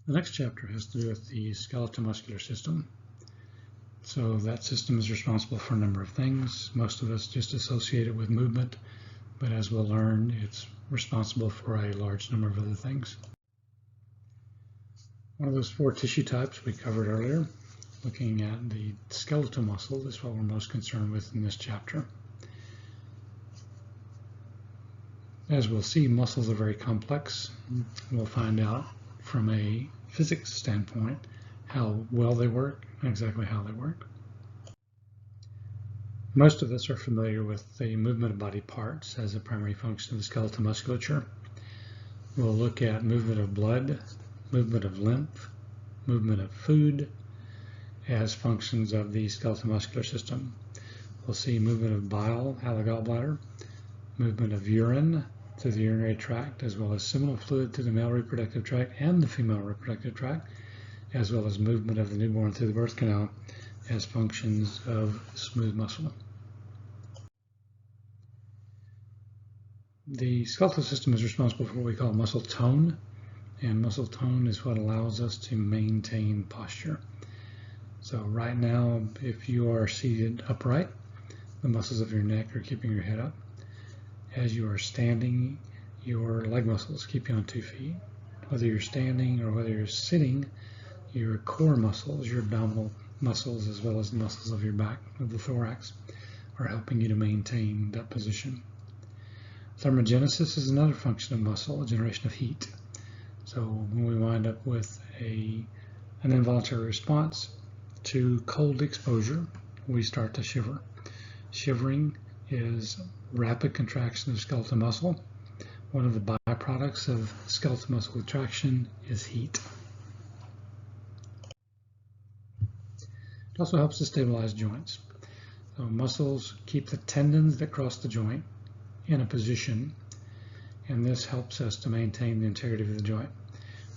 The next chapter has to do with the skeletal muscular system. So that system is responsible for a number of things. Most of us just associate it with movement, but as we'll learn, it's responsible for a large number of other things. One of those four tissue types we covered earlier, looking at the skeletal muscle, is what we're most concerned with in this chapter. As we'll see, muscles are very complex. We'll find out from a physics standpoint how well they work and exactly how they work. Most of us are familiar with the movement of body parts as a primary function of the skeletal musculature. We'll look at movement of blood, movement of lymph, movement of food as functions of the skeletal muscular system. We'll see movement of bile out of the gallbladder, movement of urine through the urinary tract, as well as seminal fluid through the male reproductive tract and the female reproductive tract, as well as movement of the newborn through the birth canal as functions of smooth muscle. The skeletal system is responsible for what we call muscle tone, and muscle tone is what allows us to maintain posture. So right now, if you are seated upright, the muscles of your neck are keeping your head up. As you are standing, your leg muscles keep you on 2 feet. Whether you're standing or whether you're sitting, your core muscles, your abdominal muscles, as well as the muscles of your back, of the thorax, are helping you to maintain that position. Thermogenesis is another function of muscle, a generation of heat. So when we wind up with an involuntary response to cold exposure, we start to shiver. Shivering is rapid contraction of skeletal muscle. One of the byproducts of skeletal muscle contraction is heat. It also helps to stabilize joints. So muscles keep the tendons that cross the joint in a position, and this helps us to maintain the integrity of the joint.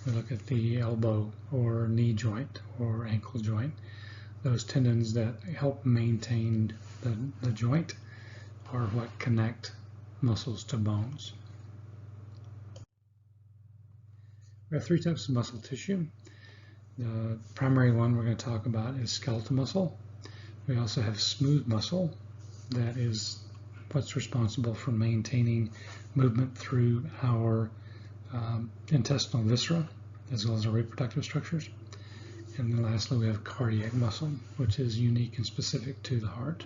We look at the elbow or knee joint or ankle joint. Those tendons that help maintain the joint are what connect muscles to bones. We have 3 types of muscle tissue. The primary one we're going to talk about is skeletal muscle. We also have smooth muscle, that is what's responsible for maintaining movement through our intestinal viscera, as well as our reproductive structures. And then lastly, we have cardiac muscle, which is unique and specific to the heart.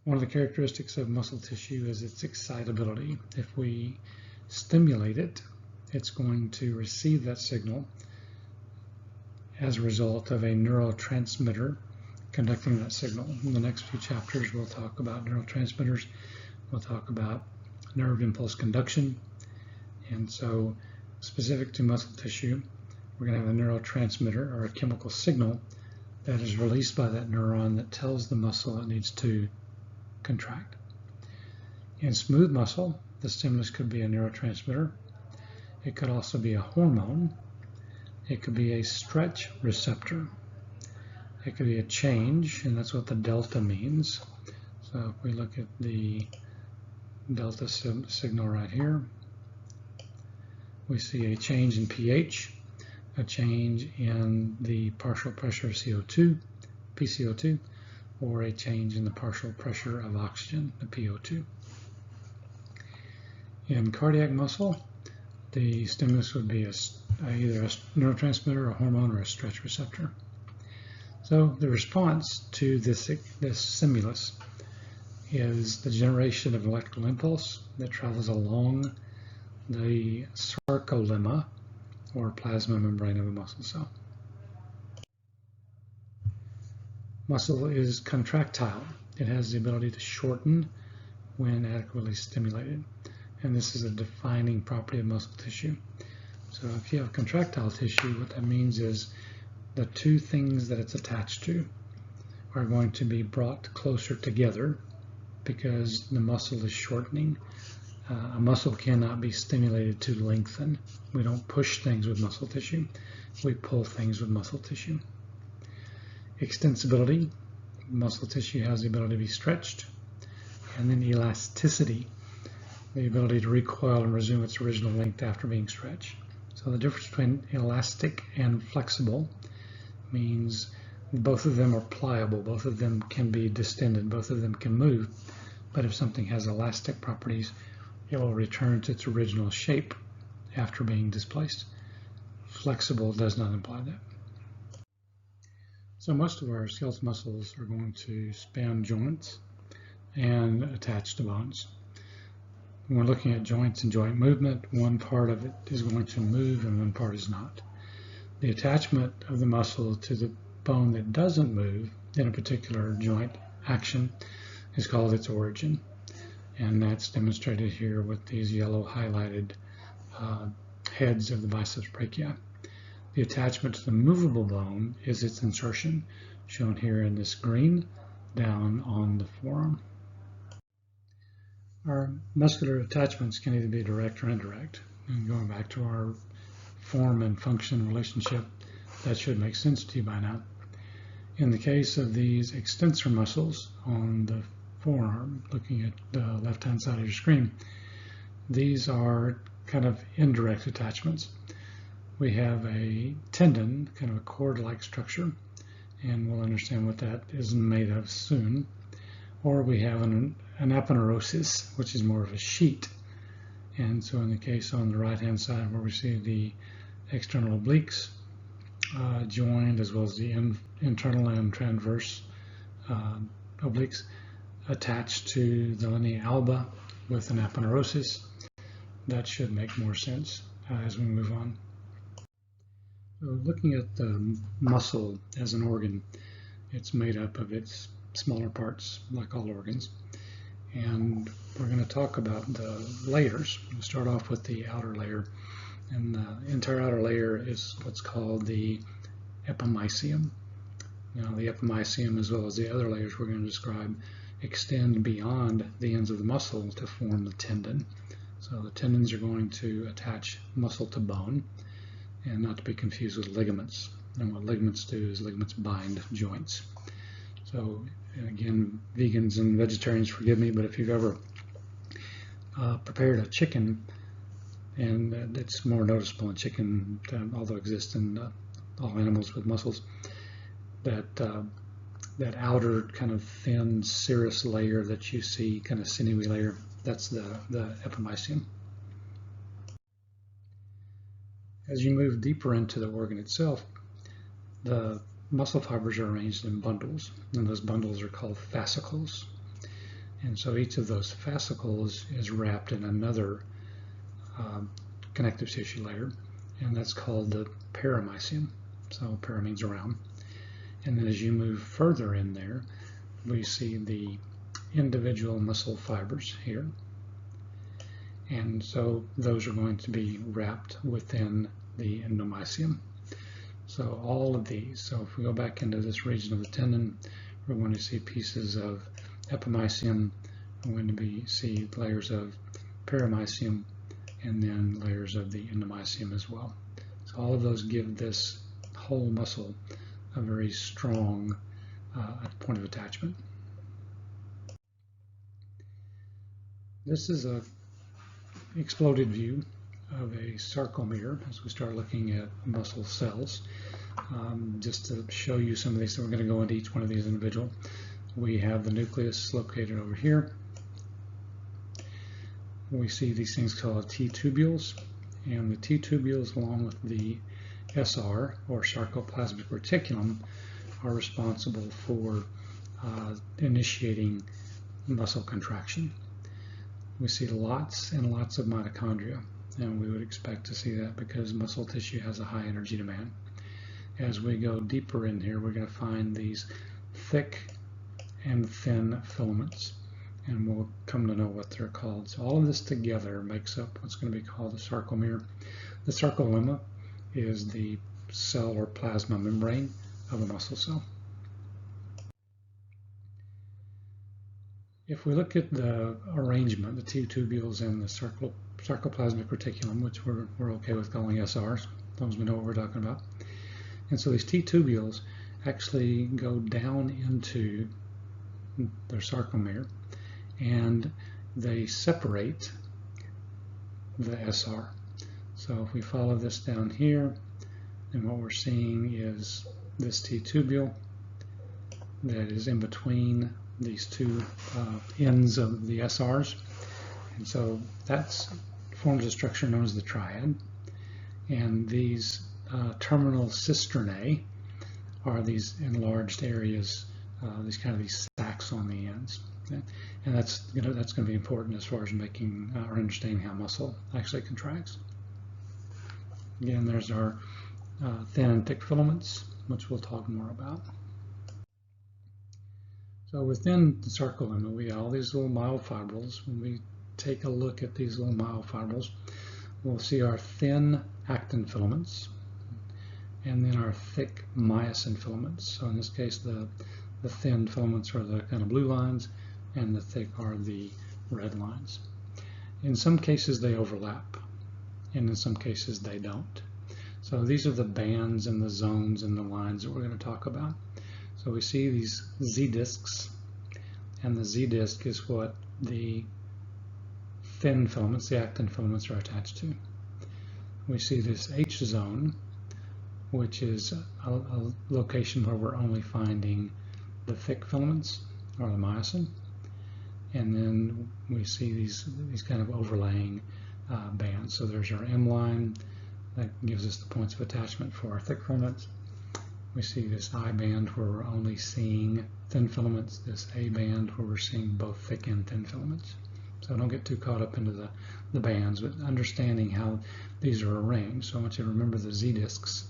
One of the characteristics of muscle tissue is its excitability. If we stimulate it, it's going to receive that signal as a result of a neurotransmitter conducting that signal. In the next few chapters, we'll talk about neurotransmitters. We'll talk about nerve impulse conduction. And so specific to muscle tissue, we're going to have a neurotransmitter, or a chemical signal, that is released by that neuron that tells the muscle it needs to contract. In smooth muscle, the stimulus could be a neurotransmitter. It could also be a hormone. It could be a stretch receptor. It could be a change, and that's what the delta means. So if we look at the delta signal right here, we see a change in pH, a change in the partial pressure of CO2, PCO2, or a change in the partial pressure of oxygen, the PO2. In cardiac muscle, the stimulus would be either a neurotransmitter, a hormone, or a stretch receptor. So the response to this stimulus is the generation of electrical impulse that travels along the sarcolemma, or plasma membrane of a muscle cell. Muscle is contractile. It has the ability to shorten when adequately stimulated, and this is a defining property of muscle tissue. So if you have contractile tissue, what that means is the 2 things that it's attached to are going to be brought closer together because the muscle is shortening. A muscle cannot be stimulated to lengthen. We don't push things with muscle tissue. We pull things with muscle tissue. Extensibility, muscle tissue has the ability to be stretched. And then elasticity, the ability to recoil and resume its original length after being stretched. So the difference between elastic and flexible means both of them are pliable, both of them can be distended, both of them can move, but if something has elastic properties, it will return to its original shape after being displaced. Flexible does not imply that. So most of our skeletal muscles are going to span joints and attach to bones. When we're looking at joints and joint movement, one part of it is going to move and one part is not. The attachment of the muscle to the bone that doesn't move in a particular joint action is called its origin. And that's demonstrated here with these yellow highlighted heads of the biceps brachii. The attachment to the movable bone is its insertion, shown here in this green, down on the forearm. Our muscular attachments can either be direct or indirect. And going back to our form and function relationship, that should make sense to you by now. In the case of these extensor muscles on the forearm, looking at the left-hand side of your screen, these are kind of indirect attachments. We have a tendon, kind of a cord-like structure, and we'll understand what that is made of soon. Or we have an aponeurosis, which is more of a sheet. And so in the case on the right-hand side where we see the external obliques joined, as well as the internal and transverse obliques attached to the linea alba with an aponeurosis, that should make more sense as we move on. So looking at the muscle as an organ, it's made up of its smaller parts, like all organs. And we're going to talk about the layers. We'll start off with the outer layer. And the entire outer layer is what's called the epimysium. Now, the epimysium, as well as the other layers we're going to describe, extend beyond the ends of the muscle to form the tendon. So the tendons are going to attach muscle to bone, and not to be confused with ligaments. And what ligaments do is ligaments bind joints. So again, vegans and vegetarians, forgive me, but if you've ever prepared a chicken, and it's more noticeable in chicken, although it exists in all animals with muscles, that outer kind of thin serous layer that you see, kind of sinewy layer, that's the epimysium. As you move deeper into the organ itself, the muscle fibers are arranged in bundles, and those bundles are called fascicles. And so each of those fascicles is wrapped in another connective tissue layer, and that's called the perimysium. So para means around. And then as you move further in there, we see the individual muscle fibers here. And so those are going to be wrapped within the endomysium. So all of these, so if we go back into this region of the tendon, we're going to see pieces of epimysium, we're going to see layers of perimysium, and then layers of the endomysium as well. So all of those give this whole muscle a very strong point of attachment. This is a exploded view of a sarcomere as we start looking at muscle cells. Just to show you some of these, so we're going to go into each one of these individual. We have the nucleus located over here. We see these things called T-tubules, and the T-tubules, along with the SR, or sarcoplasmic reticulum, are responsible for initiating muscle contraction. We see lots and lots of mitochondria, and we would expect to see that because muscle tissue has a high energy demand. As we go deeper in here, we're going to find these thick and thin filaments, and we'll come to know what they're called. So all of this together makes up what's going to be called the sarcomere. The sarcolemma is the cell or plasma membrane of a muscle cell. If we look at the arrangement, the T-tubules and the sarcoplasmic reticulum, which we're okay with calling SRs, as long as we know what we're talking about. And so these T-tubules actually go down into their sarcomere, and they separate the SR. So if we follow this down here, then what we're seeing is this T-tubule that is in between these two ends of the SRs. And so that forms a structure known as the triad. And these terminal cisternae are these enlarged areas, these sacs on the ends. Okay? And that's going to be important as far as making or understanding how muscle actually contracts. Again, there's our thin and thick filaments, which we'll talk more about. So within the sarcolemma, we have all these little myofibrils. When we take a look at these little myofibrils, we'll see our thin actin filaments and then our thick myosin filaments. So in this case, the thin filaments are the kind of blue lines and the thick are the red lines. In some cases, they overlap, and in some cases, they don't. So these are the bands and the zones and the lines that we're going to talk about. So we see these Z discs, and the Z disc is what the thin filaments, the actin filaments, are attached to. We see this H zone, which is a location where we're only finding the thick filaments or the myosin. And then we see these kind of overlaying bands. So there's our M line that gives us the points of attachment for our thick filaments. We see this I band where we're only seeing thin filaments, this A band where we're seeing both thick and thin filaments. So don't get too caught up into the bands, but understanding how these are arranged. So I want you to remember the Z discs.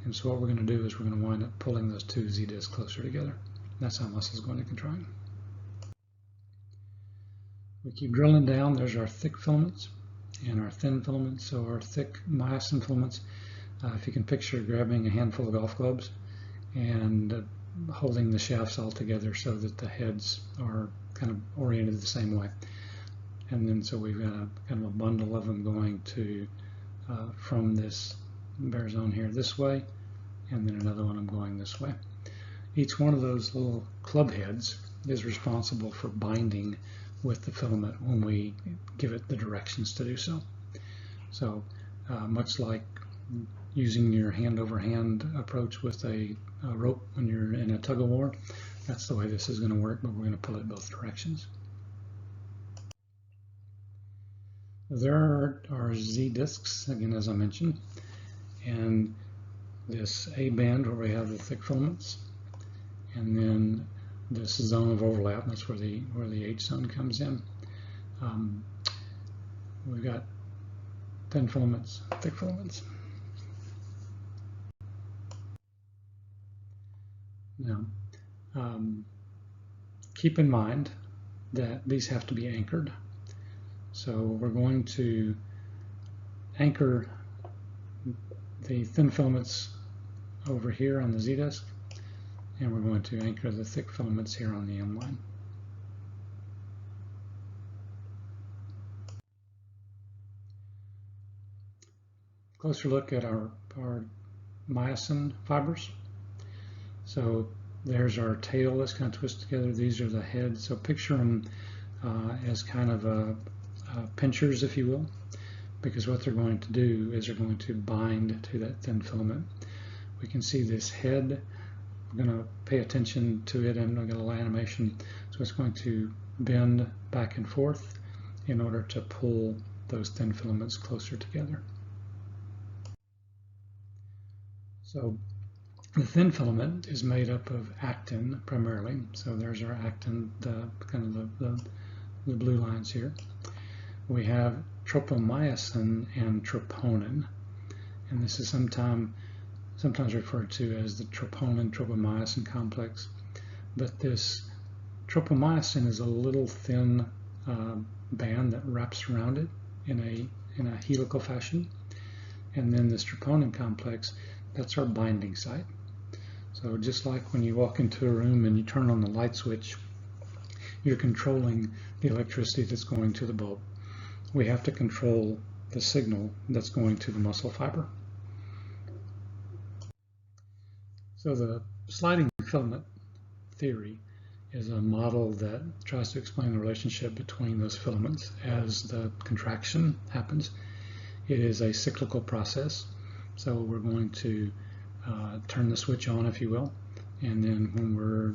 And so what we're going to do is we're going to wind up pulling those two Z discs closer together. That's how muscle is going to contract. We keep drilling down. There's our thick filaments and our thin filaments. So our thick myosin filaments, if you can picture grabbing a handful of golf clubs and holding the shafts all together so that the heads are kind of oriented the same way. And then so we've got a kind of a bundle of them going to from this bare zone here this way, and then another one I'm going this way. Each one of those little club heads is responsible for binding with the filament when we give it the directions to do so. So much like using your hand-over-hand approach with a rope when you're in a tug-of-war, that's the way this is going to work, but we're going to pull it both directions. There are our Z discs, again, as I mentioned, and this A band where we have the thick filaments, and then this zone of overlap, that's where the H zone comes in. We've got thin filaments, thick filaments. Now, keep in mind that these have to be anchored. So we're going to anchor the thin filaments over here on the Z disc, and we're going to anchor the thick filaments here on the M line. Closer look at our myosin fibers. So there's our tail that's kind of twisted together. These are the heads. So picture them as kind of pinchers, if you will, because what they're going to do is they're going to bind to that thin filament. We can see this head. We're going to pay attention to it, and I'm going to get a little animation. So it's going to bend back and forth in order to pull those thin filaments closer together. So the thin filament is made up of actin primarily. So there's our actin, the blue lines here. We have tropomyosin and troponin, and this is sometimes referred to as the troponin-tropomyosin complex. But this tropomyosin is a little thin band that wraps around it in a helical fashion, and then this troponin complex, that's our binding site. So just like when you walk into a room and you turn on the light switch, you're controlling the electricity that's going to the bulb. We have to control the signal that's going to the muscle fiber. So the sliding filament theory is a model that tries to explain the relationship between those filaments as the contraction happens. it is a cyclical process. So we're going to turn the switch on, if you will, and then when we're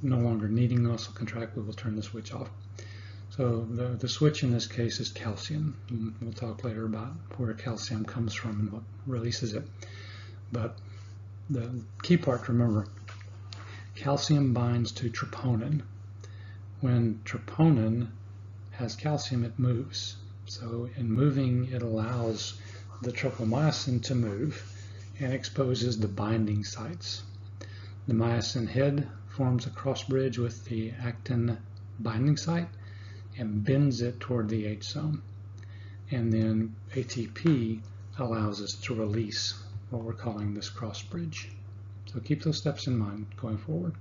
no longer needing the muscle contract, we will turn the switch off. So the switch in this case is calcium. And we'll talk later about where calcium comes from and what releases it. But the key part to remember, calcium binds to troponin. When troponin has calcium, it moves. So in moving, it allows the tropomyosin to move and exposes the binding sites. The myosin head forms a cross bridge with the actin binding site and bends it toward the H zone. And then ATP allows us to release what we're calling this cross bridge. So keep those steps in mind going forward.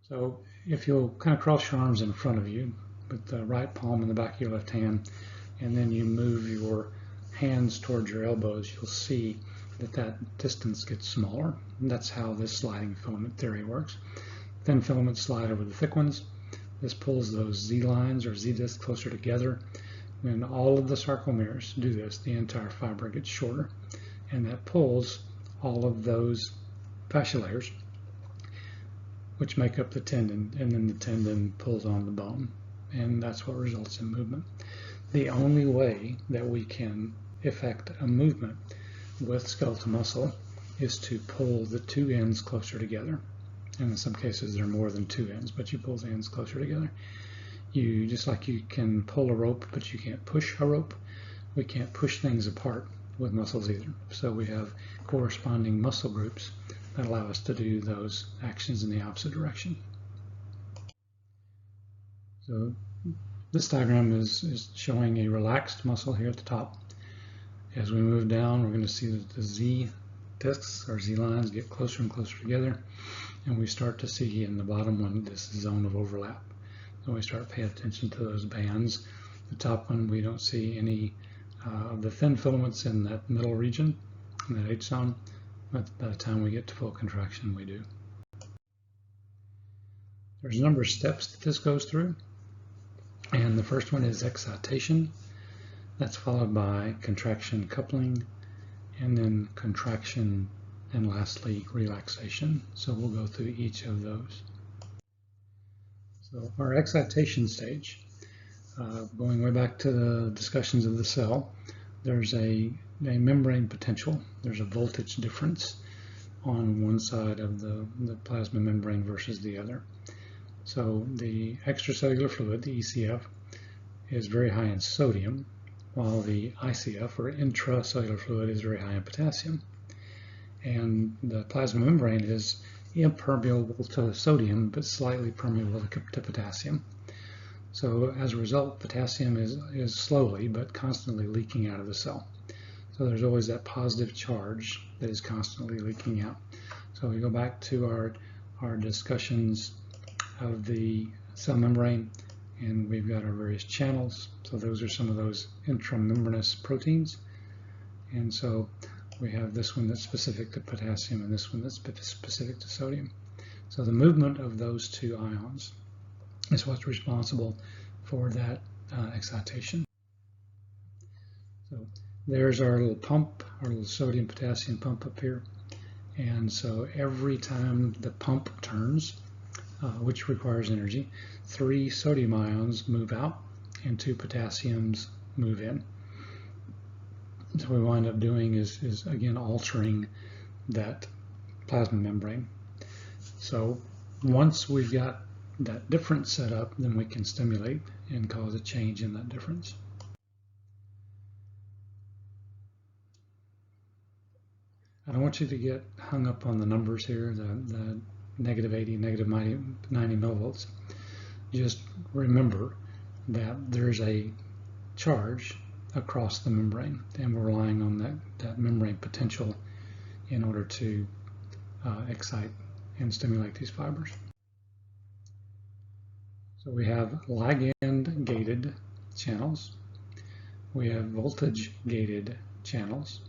So if you'll kind of cross your arms in front of you with the right palm in the back of your left hand, and then you move your hands towards your elbows, you'll see that that distance gets smaller. And that's how this sliding filament theory works. Thin filaments slide over the thick ones. This pulls those Z lines or Z discs closer together. When all of the sarcomeres do this, the entire fiber gets shorter, and that pulls all of those fascia layers, which make up the tendon, and then the tendon pulls on the bone, and that's what results in movement. The only way that we can effect a movement with skeletal muscle is to pull the two ends closer together. And in some cases there are more than two ends, but you pull the ends closer together. Just like you can pull a rope, but you can't push a rope, we can't push things apart with muscles either. So we have corresponding muscle groups that allow us to do those actions in the opposite direction. So this diagram is showing a relaxed muscle here at the top. As we move down, we're going to see that the Z discs or Z lines get closer and closer together, and we start to see in the bottom one this zone of overlap. So we start paying attention to those bands. The top one, we don't see any of the thin filaments in that middle region, in that H zone, but by the time we get to full contraction, we do. There's a number of steps that this goes through, and the first one is excitation. That's followed by contraction coupling, and then contraction, and lastly relaxation. So we'll go through each of those. So our excitation stage, going way back to the discussions of the cell, there's a membrane potential. There's a voltage difference on one side of the plasma membrane versus the other. So the extracellular fluid, the ECF, is very high in sodium, while the ICF, or intracellular fluid, is very high in potassium. And the plasma membrane is impermeable to sodium, but slightly permeable to potassium. So as a result, potassium is slowly but constantly leaking out of the cell. So there's always that positive charge that is constantly leaking out. So we go back to our discussions of the cell membrane, and we've got our various channels. So those are some of those intramembranous proteins. And so we have this one that's specific to potassium and this one that's specific to sodium. So the movement of those two ions is what's responsible for that excitation. So there's our little pump, our little sodium-potassium pump up here. And so every time the pump turns, which requires energy, 3 sodium ions move out and 2 potassiums move in. So what we wind up doing is again altering that plasma membrane. So once we've got that difference set up, then we can stimulate and cause a change in that difference. I don't want you to get hung up on the numbers here, the negative 80, negative 90 millivolts. Just remember that there's a charge across the membrane, and we're relying on that membrane potential in order to excite and stimulate these fibers. So we have ligand-gated channels, we have voltage-gated channels,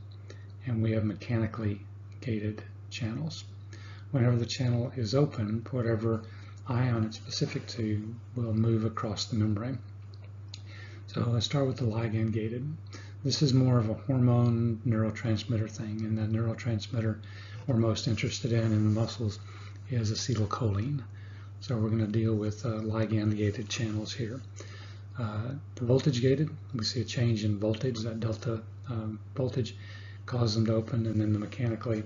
and we have mechanically gated channels. Whenever the channel is open, whatever ion it's specific to will move across the membrane. So let's start with the ligand gated. This is more of a hormone neurotransmitter thing, and the neurotransmitter we're most interested in the muscles is acetylcholine. So we're going to deal with ligand gated channels here. The voltage gated, we see a change in voltage, that delta voltage causes them to open, and then the mechanically,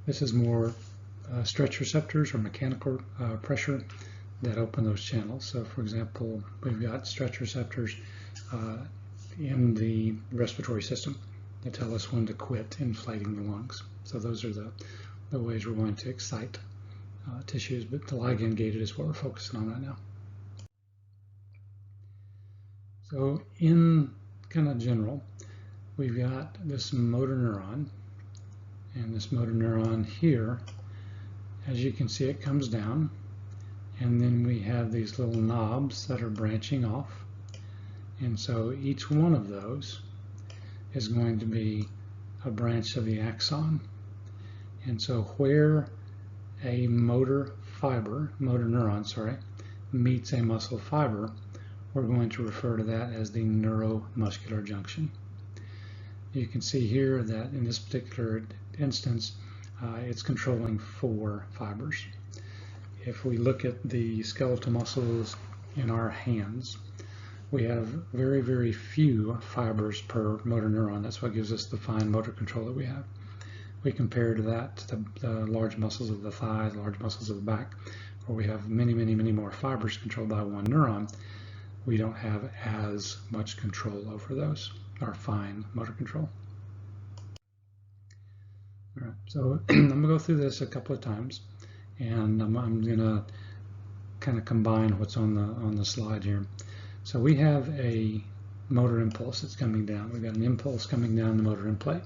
this is more stretch receptors or mechanical pressure that open those channels. So for example, we've got stretch receptors in the respiratory system that tell us when to quit inflating the lungs. So those are the ways we're going to excite tissues, but the ligand gated is what we're focusing on right now. So in kind of general, we've got this motor neuron, and this motor neuron here, as you can see, it comes down, and then we have these little knobs that are branching off, and so each one of those is going to be a branch of the axon. And so where a motor neuron, meets a muscle fiber, we're going to refer to that as the neuromuscular junction. You can see here that in this particular instance, it's controlling 4 fibers. If we look at the skeletal muscles in our hands, we have very, very few fibers per motor neuron. That's what gives us the fine motor control that we have. We compare to that to the large muscles of the thighs, large muscles of the back, where we have many, many, many more fibers controlled by one neuron. We don't have as much control over those, our fine motor control. All right, so I'm going to go through this a couple of times, and I'm going to kind of combine what's on the slide here. So we have a motor impulse that's coming down. We've got an impulse coming down the motor end plate.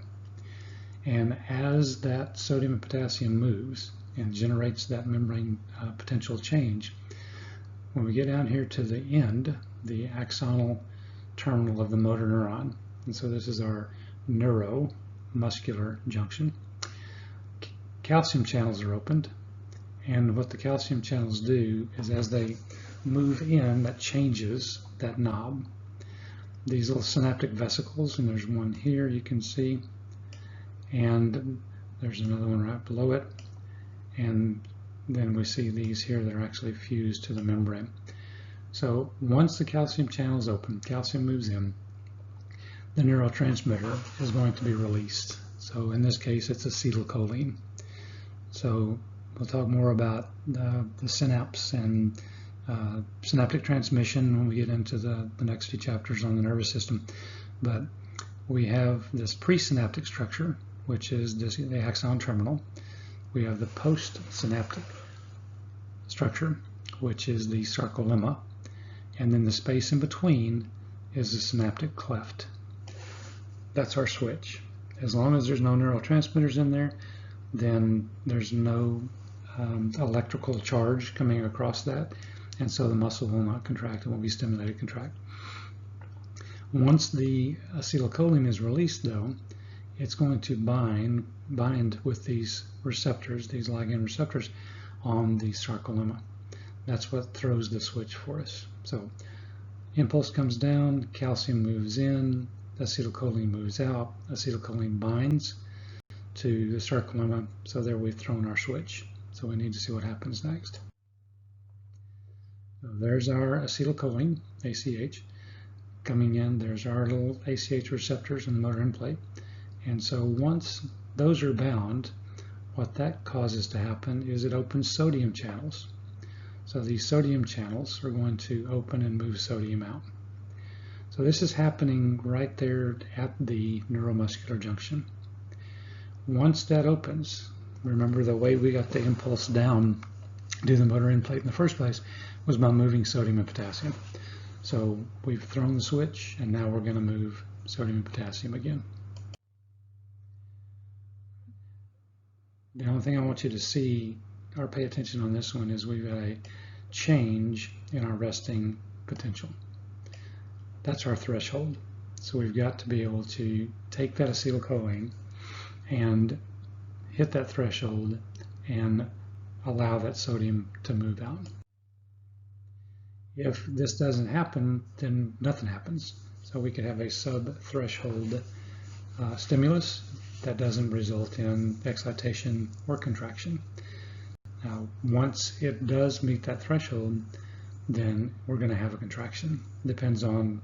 And as that sodium and potassium moves and generates that membrane potential change, when we get down here to the end, the axonal terminal of the motor neuron, and so this is our neuromuscular junction, calcium channels are opened. And what the calcium channels do is as they move in, that changes that knob. These little synaptic vesicles, and there's one here you can see, and there's another one right below it, and then we see these here that are actually fused to the membrane. So once the calcium channel is open, calcium moves in, the neurotransmitter is going to be released. So in this case, it's acetylcholine. So we'll talk more about the synapse and synaptic transmission when we get into the next few chapters on the nervous system. But we have this presynaptic structure, which is the axon terminal. We have the postsynaptic structure, which is the sarcolemma. And then the space in between is the synaptic cleft. That's our switch. As long as there's no neurotransmitters in there, then there's no electrical charge coming across that, and so the muscle will not contract. It won't be stimulated to contract. Once the acetylcholine is released, though, it's going to bind with these receptors, these ligand receptors, on the sarcolemma. That's what throws the switch for us. So impulse comes down, calcium moves in, acetylcholine moves out, acetylcholine binds to the sarcolemma, so there we've thrown our switch. So we need to see what happens next. So there's our acetylcholine, ACH, coming in. There's our little ACH receptors in the motor end plate. And so once those are bound, what that causes to happen is it opens sodium channels. So these sodium channels are going to open and move sodium out. So this is happening right there at the neuromuscular junction. Once that opens, remember the way we got the impulse down to the motor end plate in the first place was by moving sodium and potassium. So we've thrown the switch, and now we're going to move sodium and potassium again. The only thing I want you to see or pay attention on this one is we've got a change in our resting potential. That's our threshold. So we've got to be able to take that acetylcholine and hit that threshold and allow that sodium to move out. If this doesn't happen, then nothing happens. So we could have a sub-threshold stimulus that doesn't result in excitation or contraction. Now, once it does meet that threshold, then we're going to have a contraction. Depends on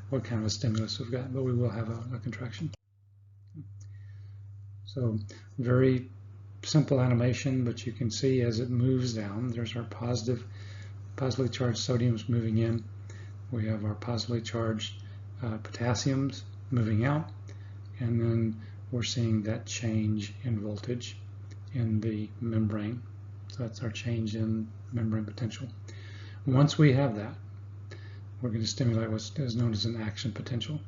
what kind of a stimulus we've got, but we will have a contraction. So very simple animation, but you can see as it moves down, there's our positively charged sodiums moving in. We have our positively charged potassiums moving out, and then we're seeing that change in voltage in the membrane. So that's our change in membrane potential. Once we have that, we're going to stimulate what is known as an action potential.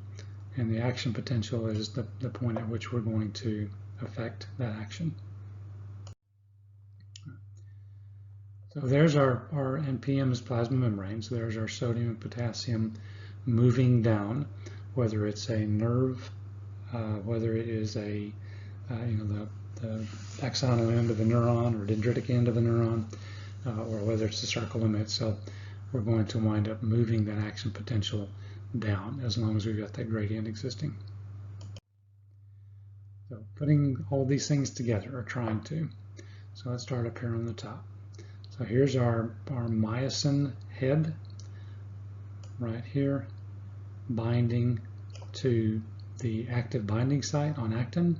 And the action potential is the point at which we're going to affect that action. So there's our NPM is plasma membranes. There's our sodium and potassium moving down, whether it's a nerve, whether it is a the axonal end of the neuron or dendritic end of the neuron, or whether it's the sarcolemma itself. We're going to wind up moving that action potential down as long as we've got that gradient existing. So putting all these things together, or trying to. So let's start up here on the top. So here's our myosin head right here, binding to the active binding site on actin.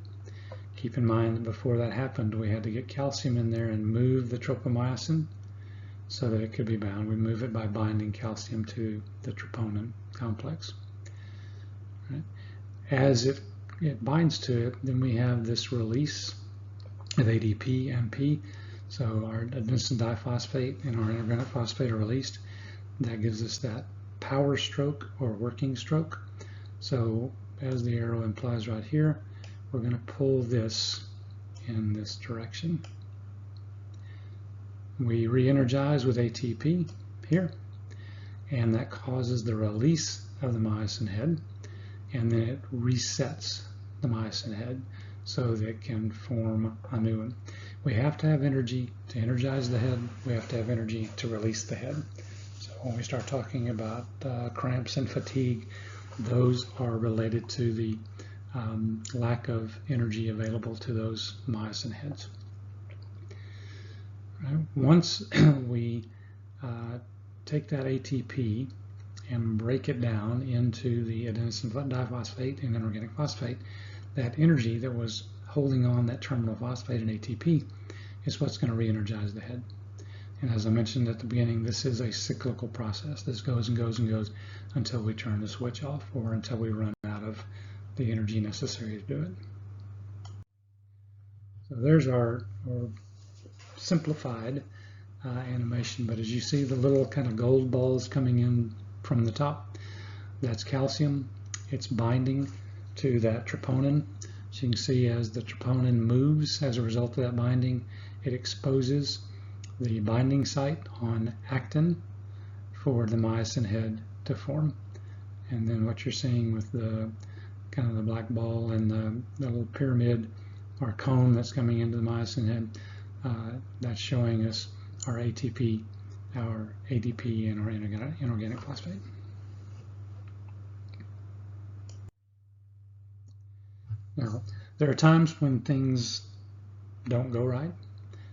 Keep in mind that before that happened, we had to get calcium in there and move the tropomyosin so that it could be bound. We move it by binding calcium to the troponin complex. Right? As it binds to it, then we have this release of ADP, MP. So our adenosine diphosphate and our inorganic phosphate are released. That gives us that power stroke or working stroke. So as the arrow implies right here, we're going to pull this in this direction. We re-energize with ATP here, and that causes the release of the myosin head, and then it resets the myosin head so that it can form a new one. We have to have energy to energize the head. We have to have energy to release the head. So when we start talking about cramps and fatigue, those are related to the lack of energy available to those myosin heads. Right. Once we take that ATP and break it down into the adenosine diphosphate and inorganic phosphate, that energy that was holding on that terminal phosphate and ATP is what's going to re-energize the head. And as I mentioned at the beginning, this is a cyclical process. This goes and goes and goes until we turn the switch off or until we run out of the energy necessary to do it. So there's our simplified animation, but as you see the little kind of gold balls coming in from the top, that's calcium. It's binding to that troponin. So you can see as the troponin moves as a result of that binding, it exposes the binding site on actin for the myosin head to form. And then what you're seeing with the kind of the black ball and the little pyramid or cone that's coming into the myosin head, that's showing us our ATP, our ADP, and our inorganic phosphate. Now, there are times when things don't go right.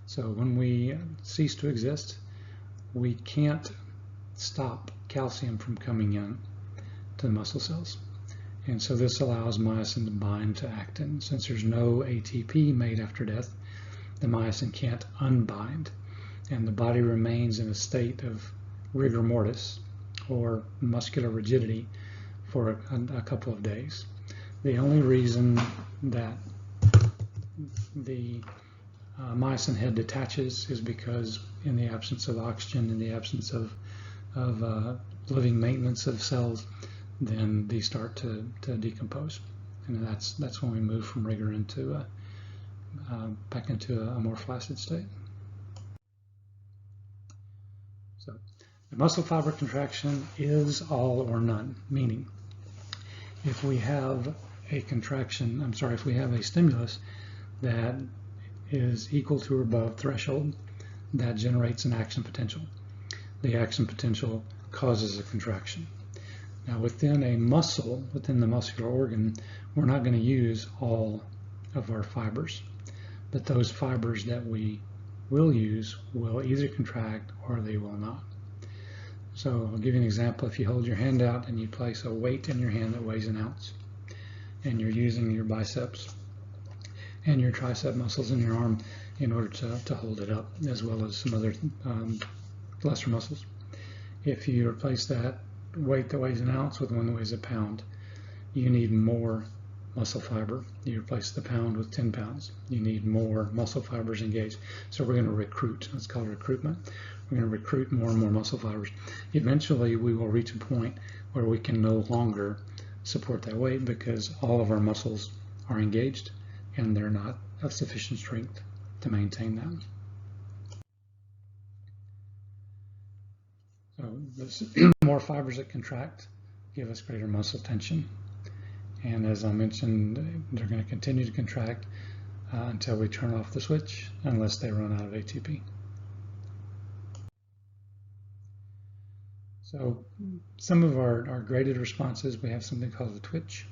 So when we cease to exist, we can't stop calcium from coming in to the muscle cells. And so this allows myosin to bind to actin. Since there's no ATP made after death, the myosin can't unbind, and the body remains in a state of rigor mortis, or muscular rigidity, for a couple of days. The only reason that the myosin head detaches is because in the absence of oxygen, in the absence of living maintenance of cells, then these start to decompose. And that's when we move from rigor into back into a more flaccid state. So the muscle fiber contraction is all or none, meaning if we have a contraction, if we have a stimulus that is equal to or above threshold, that generates an action potential. The action potential causes a contraction. Now within a muscle, within the muscular organ, we're not going to use all of our fibers, but those fibers that we will use will either contract or they will not. So I'll give you an example. If you hold your hand out and you place a weight in your hand that weighs an ounce, and you're using your biceps and your tricep muscles in your arm in order to hold it up, as well as some other lesser muscles. If you replace that weight that weighs an ounce with one that weighs a pound, you need more muscle fiber. You replace the pound with 10 pounds. You need more muscle fibers engaged. So we're going to recruit. It's called recruitment. We're going to recruit more and more muscle fibers. Eventually, we will reach a point where we can no longer support that weight because all of our muscles are engaged and they're not of sufficient strength to maintain that. So the more fibers that contract give us greater muscle tension. And as I mentioned, they're going to continue to contract until we turn off the switch, unless they run out of ATP. So some of our graded responses, we have something called a twitch.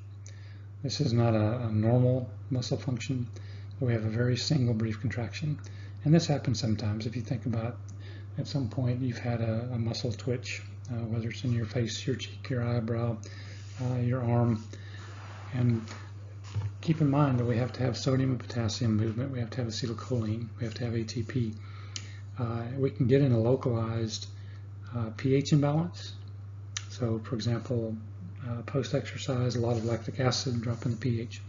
This is not a normal muscle function, but we have a very single brief contraction. And this happens sometimes. If you think about at some point you've had a muscle twitch, whether it's in your face, your cheek, your eyebrow, your arm. And keep in mind that we have to have sodium and potassium movement, we have to have acetylcholine, we have to have ATP. We can get in a localized pH imbalance. So for example, post-exercise, a lot of lactic acid drop in the pH,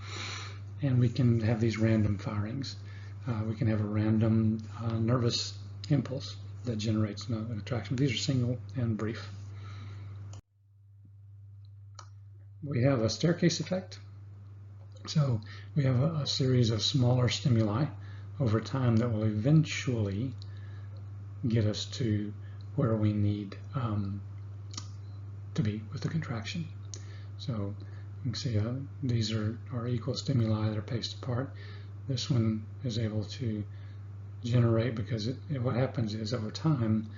and we can have these random firings. We can have a random nervous impulse that generates a contraction. These are single and brief. We have a staircase effect. So we have a series of smaller stimuli over time that will eventually get us to where we need to be with the contraction. So you can see these are equal stimuli that are paced apart. This one is able to generate, because what happens is over time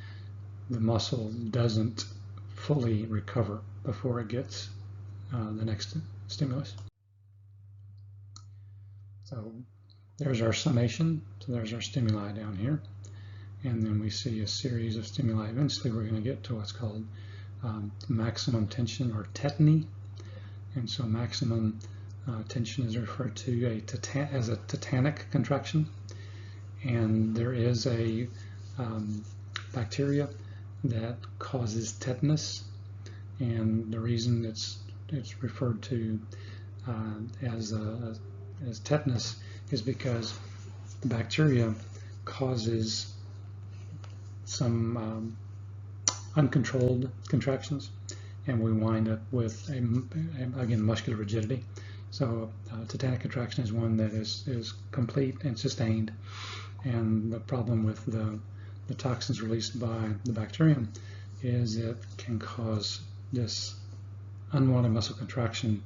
the muscle doesn't fully recover before it gets the next stimulus. So there's our summation. So there's our stimuli down here. And then we see a series of stimuli. Eventually we're going to get to what's called maximum tension, or tetany. And so maximum tension is referred to as a tetanic contraction. And there is a bacteria that causes tetanus. And the reason it's referred to as tetanus is because the bacteria causes some uncontrolled contractions, and we wind up with again muscular rigidity. So tetanic contraction is one that is complete and sustained, and the problem with the toxins released by the bacterium is it can cause this unwanted muscle contraction.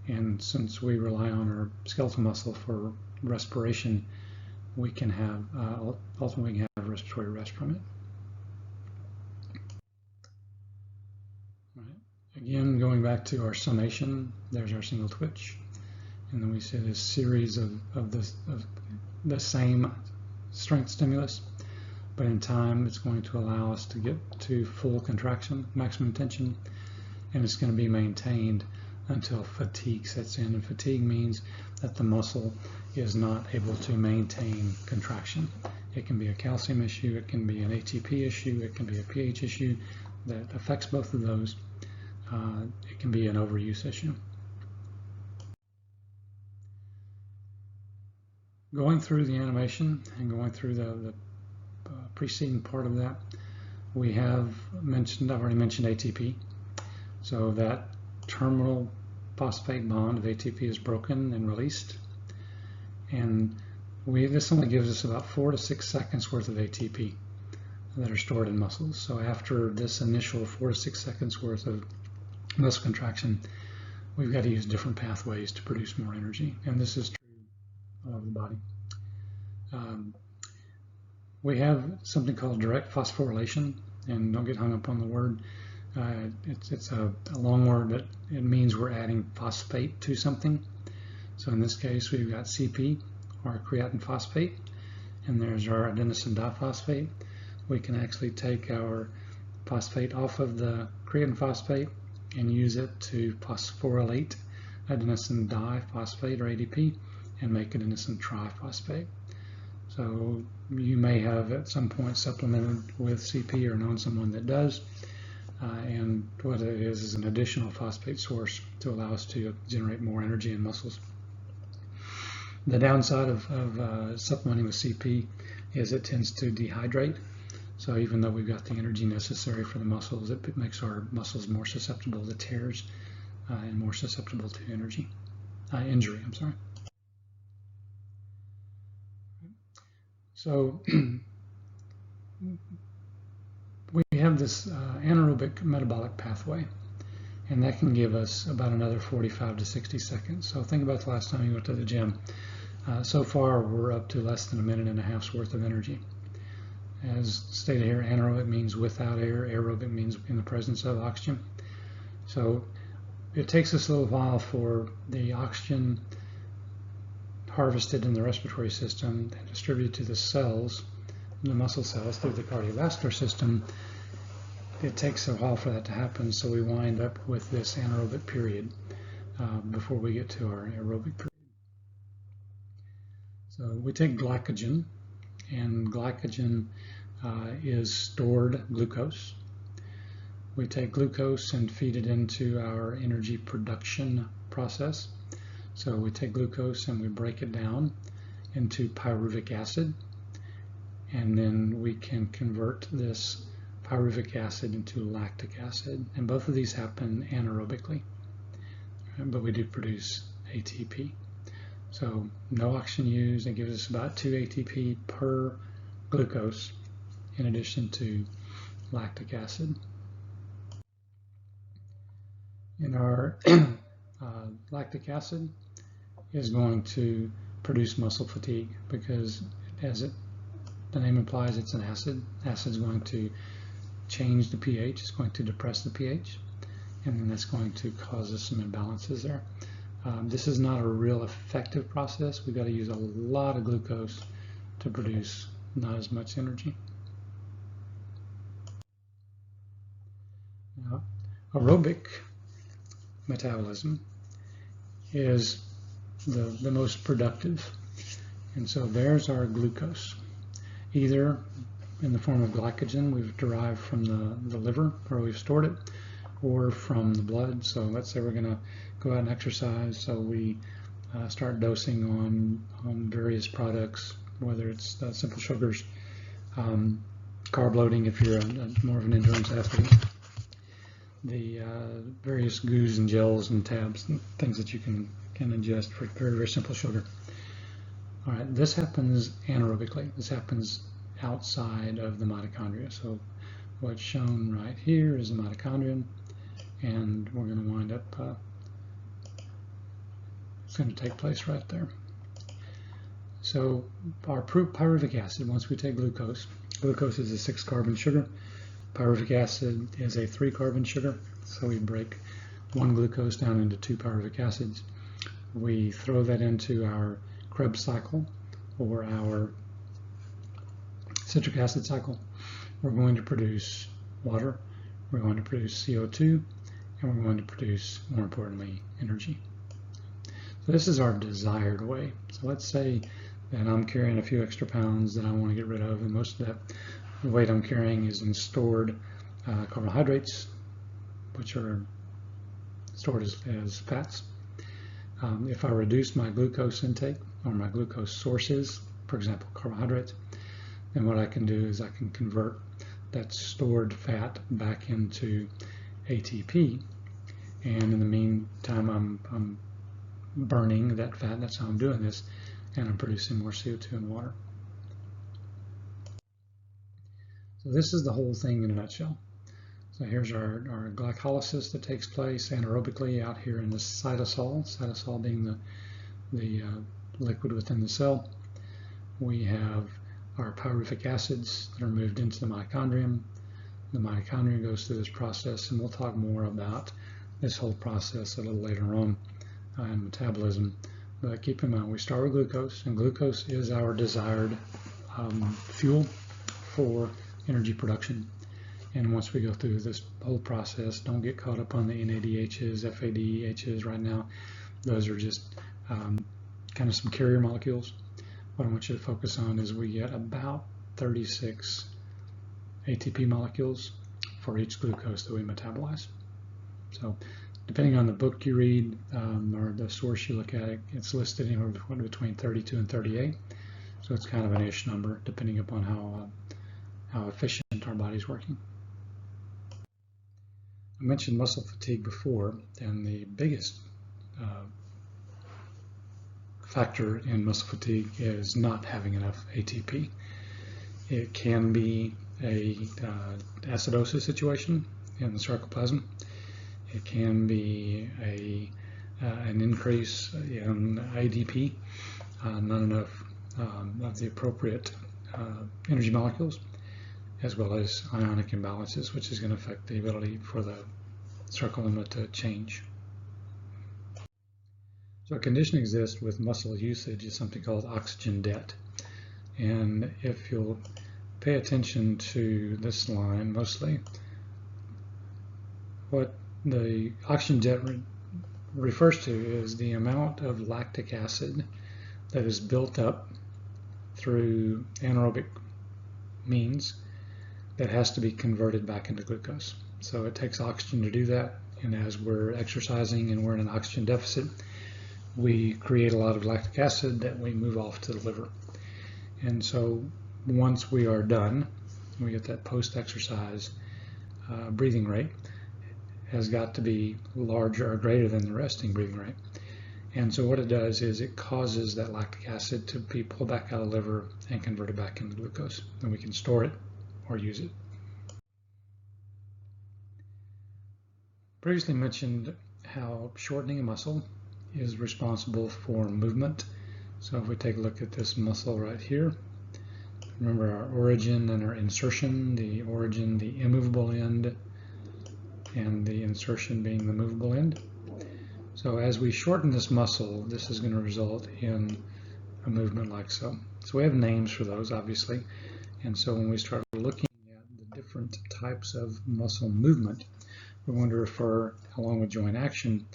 And since we rely on our skeletal muscle for respiration, we can have ultimately we can have respiratory arrest from it. Right. Again, going back to our summation, there's our single twitch, and then we see this series of the same strength stimulus, but in time it's going to allow us to get to full contraction, maximum tension, and it's going to be maintained until fatigue sets in. And fatigue means that the muscle is not able to maintain contraction. It can be a calcium issue, it can be an ATP issue, it can be a pH issue that affects both of those. It can be an overuse issue. Going through the animation and going through the preceding part of that, we have mentioned, I've already mentioned ATP. So that terminal phosphate bond of ATP is broken and released, and this only gives us about 4 to 6 seconds worth of ATP that are stored in muscles. So after this initial 4 to 6 seconds worth of muscle contraction, we've got to use different pathways to produce more energy, and this is true of the body. We have something called direct phosphorylation, and don't get hung up on the word. It's a long word, but it means we're adding phosphate to something. So in this case, we've got CP, or creatine phosphate, and there's our adenosine diphosphate. We can actually take our phosphate off of the creatine phosphate and use it to phosphorylate adenosine diphosphate, or ADP, and make adenosine triphosphate. So you may have at some point supplemented with CP or known someone that does. And what it is an additional phosphate source to allow us to generate more energy in muscles. The downside of supplementing with CP is it tends to dehydrate. So even though we've got the energy necessary for the muscles, it makes our muscles more susceptible to tears and more susceptible to injury. So we have this anaerobic metabolic pathway, and that can give us about another 45 to 60 seconds. So think about the last time you went to the gym. So far, we're up to less than a minute and a half's worth of energy. As stated here, anaerobic means without air, aerobic means in the presence of oxygen. So it takes us a little while for the oxygen harvested in the respiratory system and distributed to the cells, the muscle cells, through the cardiovascular system. It takes a while for that to happen, so we wind up with this anaerobic period before we get to our aerobic period. So we take glycogen, and glycogen is stored glucose. We take glucose and feed it into our energy production process. So we take glucose and we break it down into pyruvic acid, and then we can convert this pyruvic acid into lactic acid, and both of these happen anaerobically, but we do produce ATP. So no oxygen used, it gives us about 2 ATP per glucose in addition to lactic acid. And our lactic acid is going to produce muscle fatigue because, as the name implies, it's an acid. Acid is going to change the pH, it's going to depress the pH, and then that's going to cause us some imbalances there. This is not a real effective process. We've got to use a lot of glucose to produce not as much energy. Now, aerobic metabolism is the most productive. And so there's our glucose, either in the form of glycogen we've derived from the liver where we've stored it, or from the blood. So let's say we're going to go out and exercise, so we start dosing on various products, whether it's simple sugars, carb loading if you're more of an endurance athlete, the various goos and gels and tabs and things that you can ingest for very, very simple sugar. All right, this happens anaerobically. This happens outside of the mitochondria. So what's shown right here is the mitochondrion, and we're going to wind up, it's going to take place right there. So our pyruvic acid, once we take glucose is a 6-carbon sugar. Pyruvic acid is a 3-carbon sugar. So we break one glucose down into 2 pyruvic acids. We throw that into our Krebs cycle, or our citric acid cycle. We're going to produce water, we're going to produce CO2, and we're going to produce, more importantly, energy. So this is our desired weight. So let's say that I'm carrying a few extra pounds that I want to get rid of, and most of that weight I'm carrying is in stored carbohydrates, which are stored as fats. If I reduce my glucose intake, or my glucose sources, for example, carbohydrates, then what I can do is I can convert that stored fat back into ATP, and in the meantime I'm burning that fat. That's how I'm doing this, and I'm producing more CO2 and water. So this is the whole thing in a nutshell. So here's our glycolysis that takes place anaerobically out here in the cytosol being the liquid within the cell. We have our pyruvic acids that are moved into the mitochondrium. The mitochondria goes through this process, and we'll talk more about this whole process a little later on in metabolism. But keep in mind, we start with glucose, and glucose is our desired fuel for energy production. And once we go through this whole process, don't get caught up on the NADHs, FADHs right now. Those are just kind of some carrier molecules. What I want you to focus on is we get about 36 ATP molecules for each glucose that we metabolize. So depending on the book you read or the source you look at, it's listed anywhere between 32 and 38. So it's kind of an ish number depending upon how efficient our body's working. I mentioned muscle fatigue before, and the biggest factor in muscle fatigue is not having enough ATP. It can be a acidosis situation in the sarcoplasm. It can be an increase in ADP, not enough of the appropriate energy molecules, as well as ionic imbalances, which is going to affect the ability for the sarcolemma to change. So a condition exists with muscle usage is something called oxygen debt. And if you'll pay attention to this line mostly, what the oxygen debt refers to is the amount of lactic acid that is built up through anaerobic means that has to be converted back into glucose. So it takes oxygen to do that, and as we're exercising and we're in an oxygen deficit, we create a lot of lactic acid that we move off to the liver. And so once we are done, we get that post-exercise breathing rate has got to be larger or greater than the resting breathing rate. And so what it does is it causes that lactic acid to be pulled back out of the liver and converted back into glucose. And we can store it or use it. Previously mentioned how shortening a muscle is responsible for movement. So if we take a look at this muscle right here, remember our origin and our insertion, the origin, the immovable end, and the insertion being the movable end. So as we shorten this muscle, this is going to result in a movement like so. So we have names for those, obviously. And so when we start looking at the different types of muscle movement, we're going to refer, along with joint action,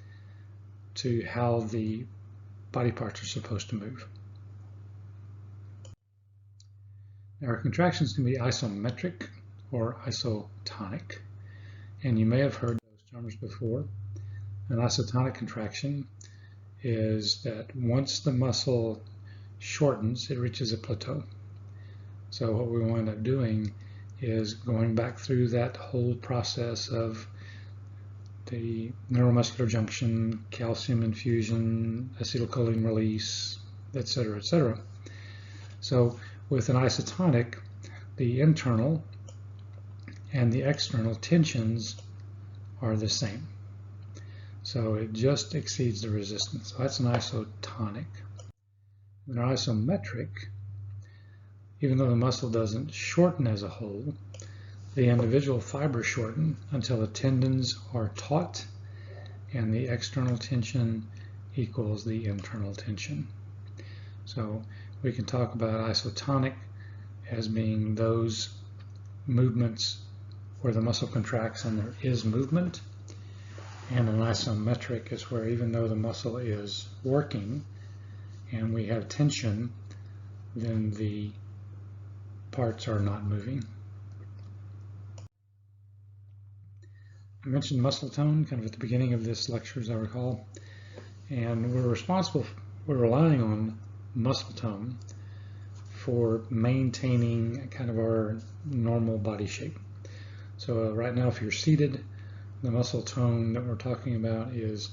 to how the body parts are supposed to move. Now, our contractions can be isometric or isotonic, and you may have heard those terms before. An isotonic contraction is that once the muscle shortens, it reaches a plateau. So what we wind up doing is going back through that whole process of the neuromuscular junction, calcium infusion, acetylcholine release, etc., etc. So with an isotonic, the internal and the external tensions are the same. So it just exceeds the resistance. So that's an isotonic. An isometric, even though the muscle doesn't shorten as a whole, the individual fibers shorten until the tendons are taut and the external tension equals the internal tension. So we can talk about isotonic as being those movements where the muscle contracts and there is movement, and an isometric is where even though the muscle is working and we have tension, then the parts are not moving. I mentioned muscle tone kind of at the beginning of this lecture, as I recall, and we're relying on muscle tone for maintaining kind of our normal body shape. So right now, if you're seated, the muscle tone that we're talking about is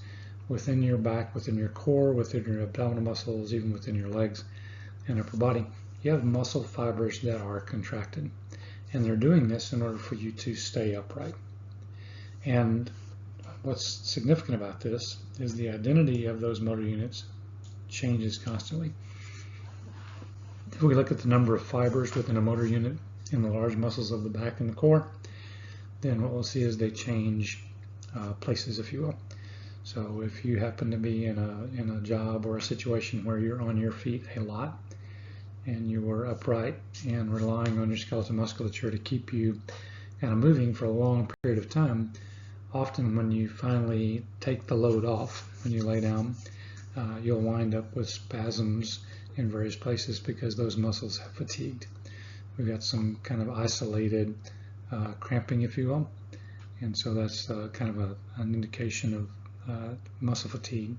within your back, within your core, within your abdominal muscles, even within your legs and upper body. You have muscle fibers that are contracted, and they're doing this in order for you to stay upright. And what's significant about this is the identity of those motor units changes constantly. If we look at the number of fibers within a motor unit in the large muscles of the back and the core, then what we'll see is they change places, if you will. So if you happen to be in a job or a situation where you're on your feet a lot and you are upright and relying on your skeletal musculature to keep you kind of moving for a long period of time, often when you finally take the load off, when you lay down, you'll wind up with spasms in various places because those muscles have fatigued. We've got some kind of isolated cramping, if you will, and so that's kind of an indication of muscle fatigue.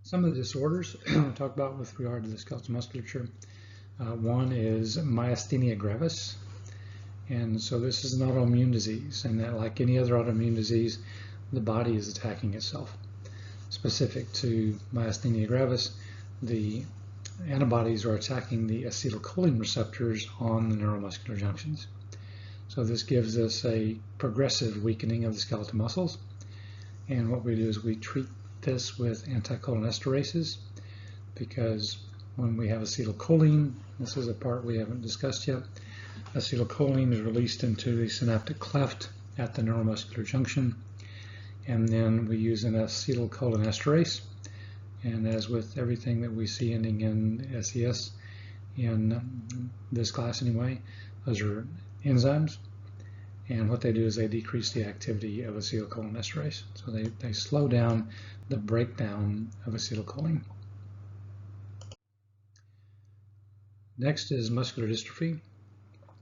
Some of the disorders we'll talk about with regard to the skeletal musculature. One is myasthenia gravis, and so this is an autoimmune disease, and that, like any other autoimmune disease, the body is attacking itself. Specific to myasthenia gravis, the antibodies are attacking the acetylcholine receptors on the neuromuscular junctions. So this gives us a progressive weakening of the skeletal muscles, and what we do is we treat this with anticholinesterases, because when we have acetylcholine, this is a part we haven't discussed yet, acetylcholine is released into the synaptic cleft at the neuromuscular junction, and then we use an acetylcholinesterase, and as with everything that we see ending in SES in this class anyway, those are enzymes, and what they do is they decrease the activity of acetylcholinesterase. So they slow down the breakdown of acetylcholine. Next is muscular dystrophy,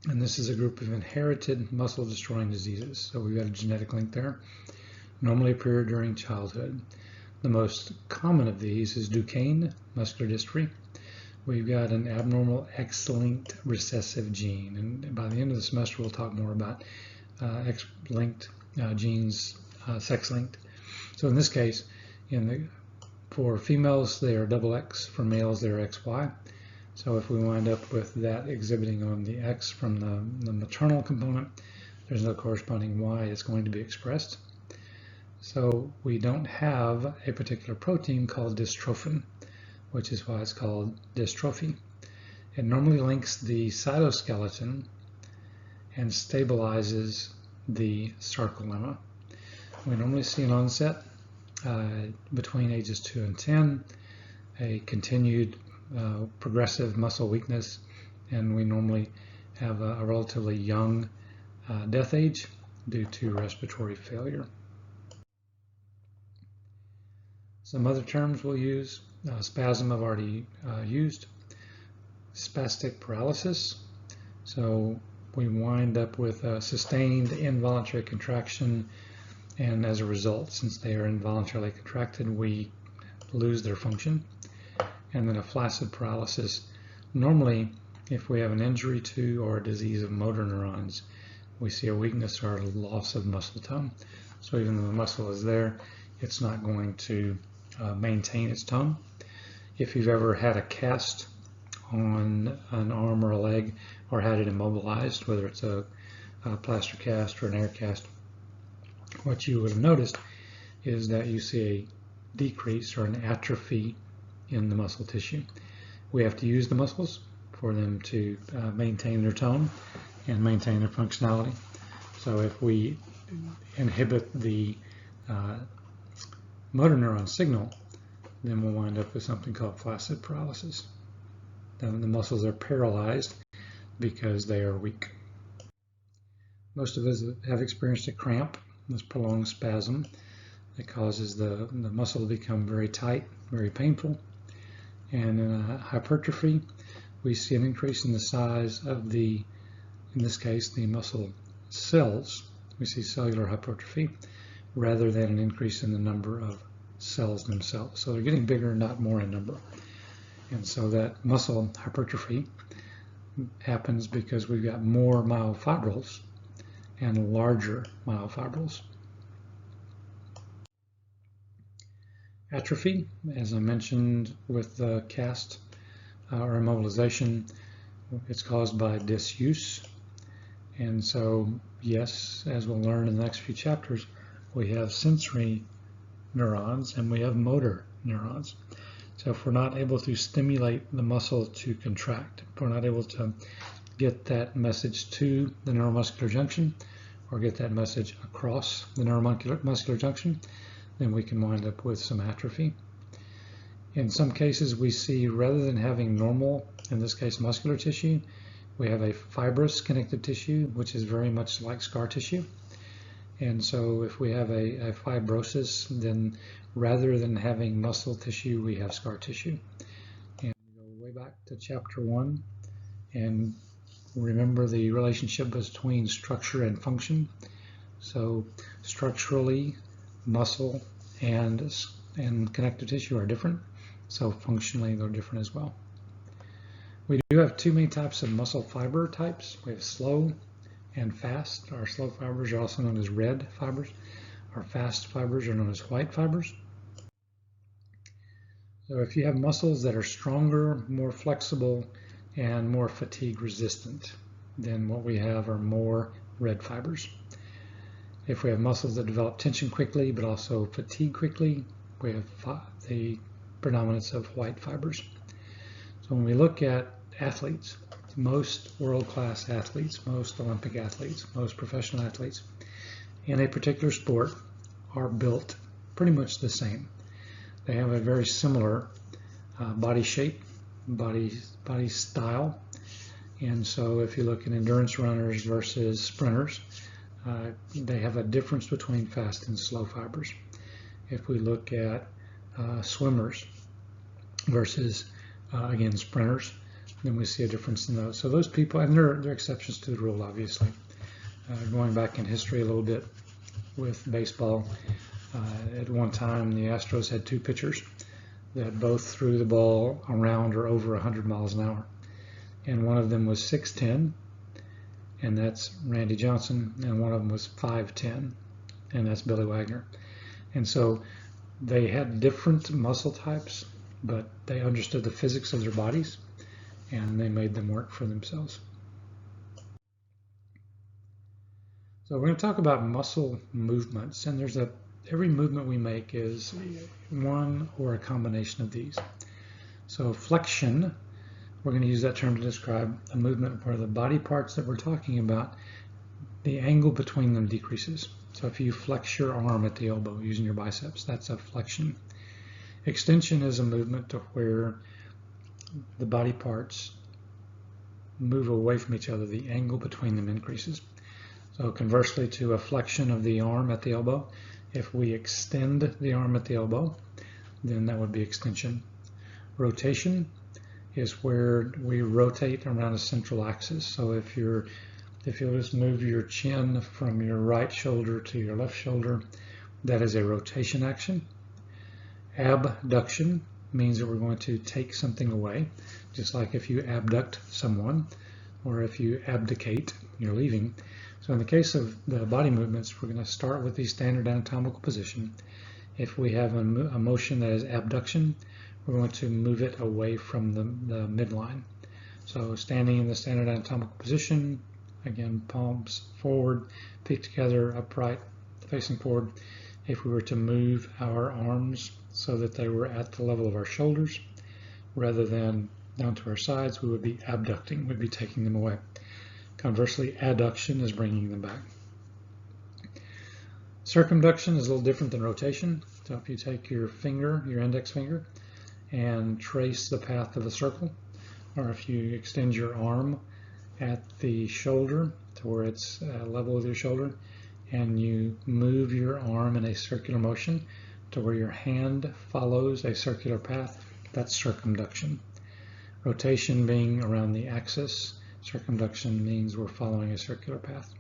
and this is a group of inherited muscle-destroying diseases. So we've got a genetic link there. Normally appear during childhood. The most common of these is Duchenne muscular dystrophy. We've got an abnormal X-linked recessive gene, and by the end of the semester we'll talk more about X-linked genes, sex-linked. So in this case, for females they are double X, for males they are XY. So if we wind up with that exhibiting on the X from the maternal component, there's no corresponding Y that's going to be expressed. So we don't have a particular protein called dystrophin, which is why it's called dystrophy. It normally links the cytoskeleton and stabilizes the sarcolemma. We normally see an onset between ages 2 and 10, a continued progressive muscle weakness, and we normally have a relatively young death age due to respiratory failure. Some other terms we'll use, spasm I've already used, spastic paralysis. So we wind up with a sustained involuntary contraction, and as a result, since they are involuntarily contracted, we lose their function. And then a flaccid paralysis. Normally, if we have an injury to or a disease of motor neurons, we see a weakness or a loss of muscle tone. So even though the muscle is there, it's not going to maintain its tone. If you've ever had a cast on an arm or a leg, or had it immobilized, whether it's a plaster cast or an air cast, what you would have noticed is that you see a decrease or an atrophy in the muscle tissue. We have to use the muscles for them to maintain their tone and maintain their functionality. So if we inhibit the motor neuron signal, then we'll wind up with something called flaccid paralysis. Then the muscles are paralyzed because they are weak. Most of us have experienced a cramp, this prolonged spasm that causes the muscle to become very tight, very painful. And in hypertrophy, we see an increase in the size of in this case, the muscle cells. We see cellular hypertrophy rather than an increase in the number of cells themselves. So they're getting bigger, not more in number. And so that muscle hypertrophy happens because we've got more myofibrils and larger myofibrils. Atrophy, as I mentioned with the cast or immobilization, it's caused by disuse. And so, yes, as we'll learn in the next few chapters, we have sensory neurons and we have motor neurons. So if we're not able to stimulate the muscle to contract, if we're not able to get that message to the neuromuscular junction or get that message across the neuromuscular junction, then we can wind up with some atrophy. In some cases, we see, rather than having normal, in this case muscular tissue, we have a fibrous connective tissue, which is very much like scar tissue. And so if we have a fibrosis, then rather than having muscle tissue, we have scar tissue. And we go way back to chapter 1 and remember the relationship between structure and function. So structurally, muscle and connective tissue are different. So functionally, they're different as well. We do have two main types of muscle fiber types. We have slow and fast. Our slow fibers are also known as red fibers. Our fast fibers are known as white fibers. So if you have muscles that are stronger, more flexible, and more fatigue resistant, then what we have are more red fibers. If we have muscles that develop tension quickly but also fatigue quickly, we have the predominance of white fibers. So when we look at athletes, most world-class athletes, most Olympic athletes, most professional athletes in a particular sport are built pretty much the same. They have a very similar body shape, body style. And so if you look at endurance runners versus sprinters, they have a difference between fast and slow fibers. If we look at swimmers versus, again, sprinters, then we see a difference in those. So those people, and there are exceptions to the rule, obviously. Going back in history a little bit with baseball, at one time the Astros had two pitchers that both threw the ball around or over 100 miles an hour. And one of them was 6'10", and that's Randy Johnson, and one of them was 5'10", and that's Billy Wagner. And so they had different muscle types, but they understood the physics of their bodies, and they made them work for themselves. So we're going to talk about muscle movements, and every movement we make is one or a combination of these. So flexion, we're going to use that term to describe a movement where the body parts that we're talking about, the angle between them decreases. So if you flex your arm at the elbow using your biceps, that's a flexion. Extension is a movement to where the body parts move away from each other. The angle between them increases. So conversely to a flexion of the arm at the elbow, if we extend the arm at the elbow, then that would be extension. Rotation is where we rotate around a central axis. So if you'll just move your chin from your right shoulder to your left shoulder, that is a rotation action. Abduction means that we're going to take something away, just like if you abduct someone or if you abdicate, you're leaving. So in the case of the body movements, we're going to start with the standard anatomical position. If we have a motion that is abduction, we're going to move it away from the midline. So standing in the standard anatomical position, again, palms forward, feet together, upright, facing forward. If we were to move our arms so that they were at the level of our shoulders rather than down to our sides, we would be abducting, we'd be taking them away. Conversely, adduction is bringing them back. Circumduction is a little different than rotation. So if you take your finger, your index finger, and trace the path of a circle, or if you extend your arm at the shoulder to where it's level with your shoulder, and you move your arm in a circular motion to where your hand follows a circular path, that's circumduction. Rotation being around the axis, circumduction means we're following a circular path.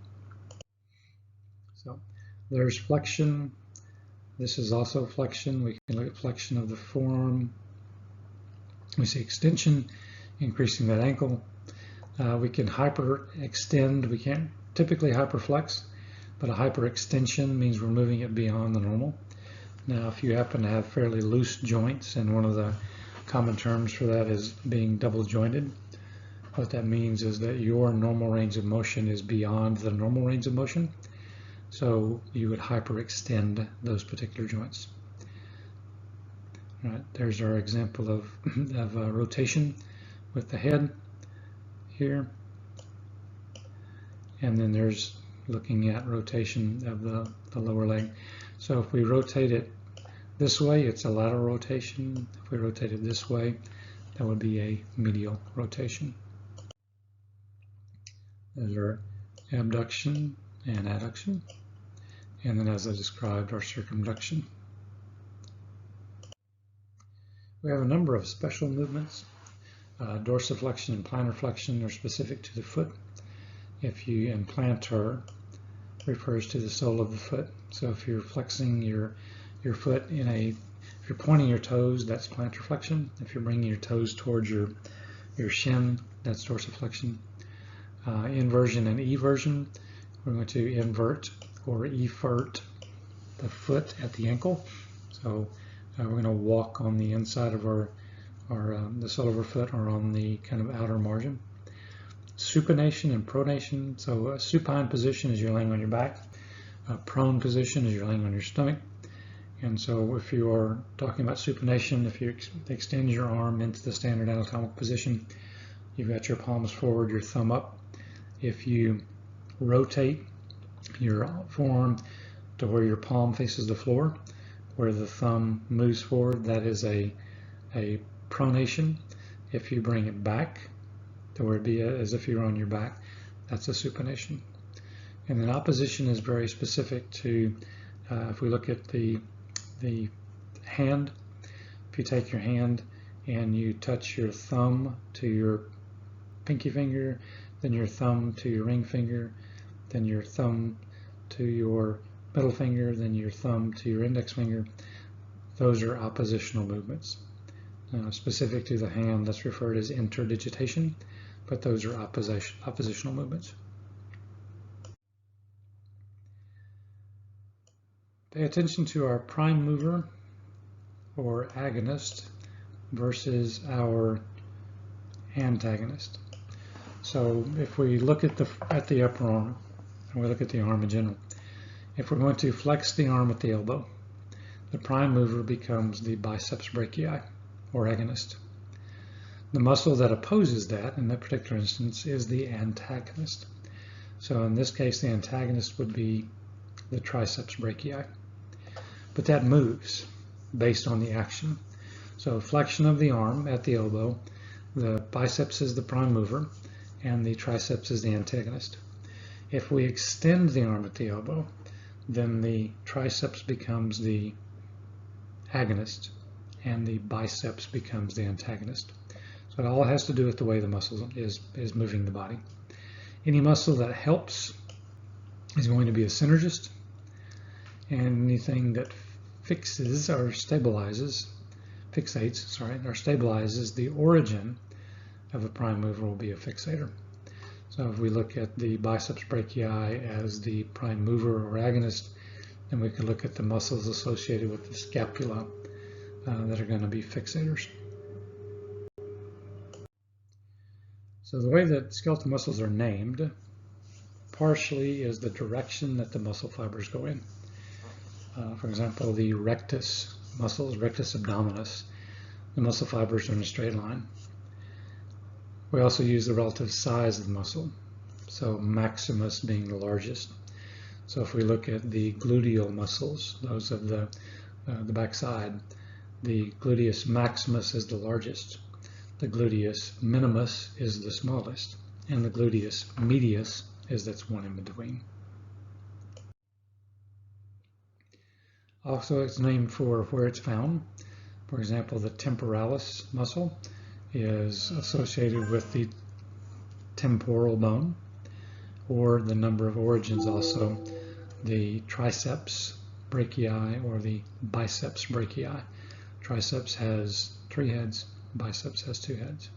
So there's flexion. This is also flexion. We can look at flexion of the forearm. We see extension, increasing that ankle. We can hyperextend. We can't typically hyperflex, but a hyperextension means we're moving it beyond the normal. Now, if you happen to have fairly loose joints, and one of the common terms for that is being double jointed, what that means is that your normal range of motion is beyond the normal range of motion. So you would hyperextend those particular joints. All right, there's our example of rotation with the head here. and then there's looking at rotation of the lower leg. So if we rotate it this way, it's a lateral rotation. If we rotate it this way, that would be a medial rotation. Those are abduction and adduction, and then as I described, our circumduction. We have a number of special movements. Dorsiflexion and plantar flexion are specific to the foot. And plantar refers to the sole of the foot. So if you're flexing your foot if you're pointing your toes, that's plantar flexion. If you're bringing your toes towards your shin, that's dorsiflexion. Inversion and eversion, we're going to invert or evert the foot at the ankle. So we're going to walk on the inside of the sole of our foot, or on the kind of outer margin. Supination and pronation. So a supine position is you're laying on your back. A prone position is you're laying on your stomach. And so if you are talking about supination, if you extend your arm into the standard anatomical position, you've got your palms forward, your thumb up. If you rotate your forearm to where your palm faces the floor, where the thumb moves forward, that is a pronation. If you bring it back to where it'd be as if you're on your back, that's a supination. And then opposition is very specific to, if we look at the hand, if you take your hand and you touch your thumb to your pinky finger, then your thumb to your ring finger, then your thumb to your middle finger, then your thumb to your index finger, those are oppositional movements. Specific to the hand, that's referred as interdigitation, but those are oppositional movements. Pay attention to our prime mover or agonist versus our antagonist. So if we look at the upper arm, and we look at the arm in general, if we're going to flex the arm at the elbow, the prime mover becomes the biceps brachii, or agonist. The muscle that opposes that, in that particular instance, is the antagonist. So in this case, the antagonist would be the triceps brachii. But that moves based on the action. So flexion of the arm at the elbow, the biceps is the prime mover, and the triceps is the antagonist. If we extend the arm at the elbow, then the triceps becomes the agonist, and the biceps becomes the antagonist. So it all has to do with the way the muscle is moving the body. Any muscle that helps is going to be a synergist, and anything that fixates or stabilizes the origin of a prime mover will be a fixator. So if we look at the biceps brachii as the prime mover or agonist, then we can look at the muscles associated with the scapula that are going to be fixators. So the way that skeletal muscles are named partially is the direction that the muscle fibers go in. For example, the rectus muscles, rectus abdominis, the muscle fibers are in a straight line. We also use the relative size of the muscle, so maximus being the largest. So if we look at the gluteal muscles, those of the backside, the gluteus maximus is the largest, the gluteus minimus is the smallest, and the gluteus medius is that's one in between. Also, it's named for where it's found. For example, the temporalis muscle is associated with the temporal bone, or the number of origins also, the triceps brachii or the biceps brachii. Triceps has 3 heads, biceps has 2 heads.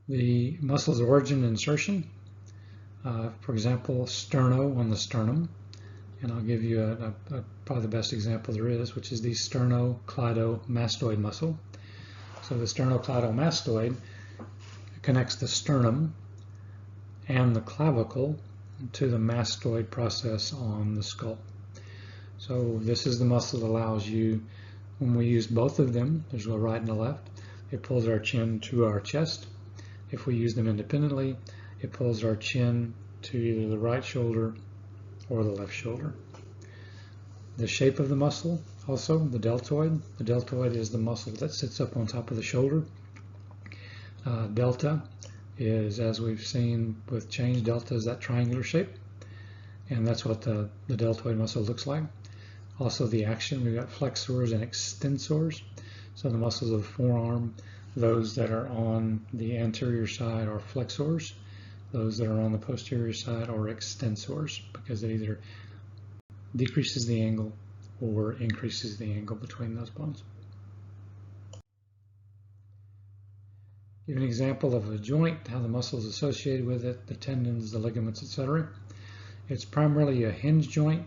The muscles of origin and insertion, for example, sterno on the sternum, and I'll give you probably the best example there is, which is the sternocleidomastoid muscle. So the sternocleidomastoid connects the sternum and the clavicle to the mastoid process on the skull. So this is the muscle that allows you, when we use both of them, there's a right and a left, it pulls our chin to our chest, If we use them independently, it pulls our chin to either the right shoulder or the left shoulder. The shape of the muscle, also the deltoid. The deltoid is the muscle that sits up on top of the shoulder. Delta is, as we've seen with change, delta is that triangular shape, and that's what the deltoid muscle looks like. Also the action, we've got flexors and extensors. So the muscles of the forearm, those that are on the anterior side are flexors, those that are on the posterior side are extensors, because it either decreases the angle or increases the angle between those bones. Give an example of a joint, how the muscle is associated with it, the tendons, the ligaments, etc. It's primarily a hinge joint,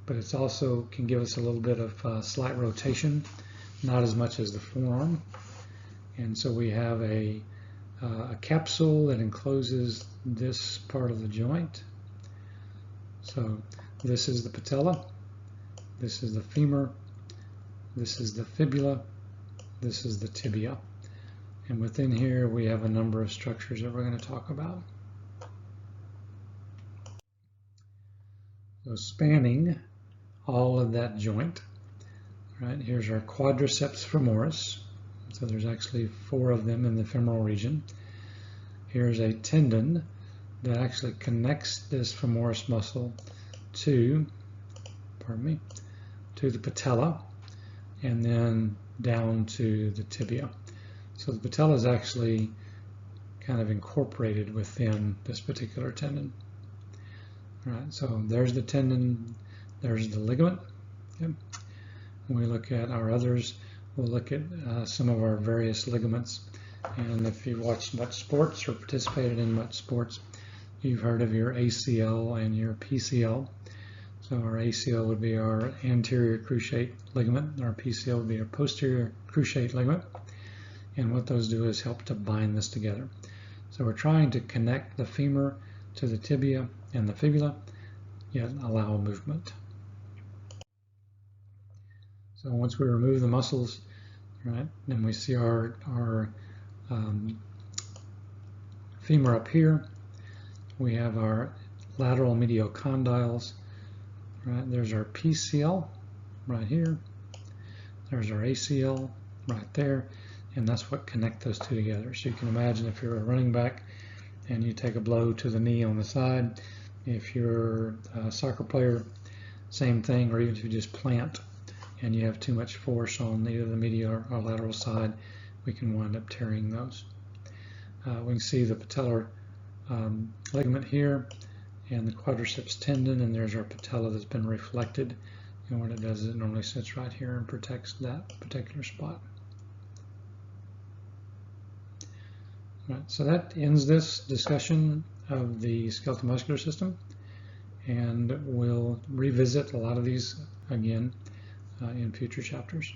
but it's also can give us a little bit of slight rotation, not as much as the forearm. And so we have a capsule that encloses this part of the joint. So this is the patella, this is the femur, this is the fibula, this is the tibia. And within here we have a number of structures that we're going to talk about. So spanning all of that joint, right, here's our quadriceps femoris. So there's actually 4 of them in the femoral region. Here's a tendon that actually connects this femoris muscle to, to the patella and then down to the tibia. So the patella is actually kind of incorporated within this particular tendon. All right, so there's the tendon, there's the ligament. Okay. When we look at our others, we'll look at some of our various ligaments. And if you've watched much sports or participated in much sports, you've heard of your ACL and your PCL. So our ACL would be our anterior cruciate ligament, our PCL would be our posterior cruciate ligament. And what those do is help to bind this together. So we're trying to connect the femur to the tibia and the fibula, yet allow movement. So once we remove the muscles, right, then we see our femur up here. We have our lateral medial condyles. Right, there's our PCL right here. There's our ACL right there. And that's what connects those two together. So you can imagine if you're a running back and you take a blow to the knee on the side, if you're a soccer player, same thing, or even if you just plant and you have too much force on either the medial or lateral side, we can wind up tearing those. We can see the patellar ligament here and the quadriceps tendon, and there's our patella that's been reflected. And what it does is it normally sits right here and protects that particular spot. Right, so that ends this discussion of the skeletal muscular system, and we'll revisit a lot of these again in future chapters.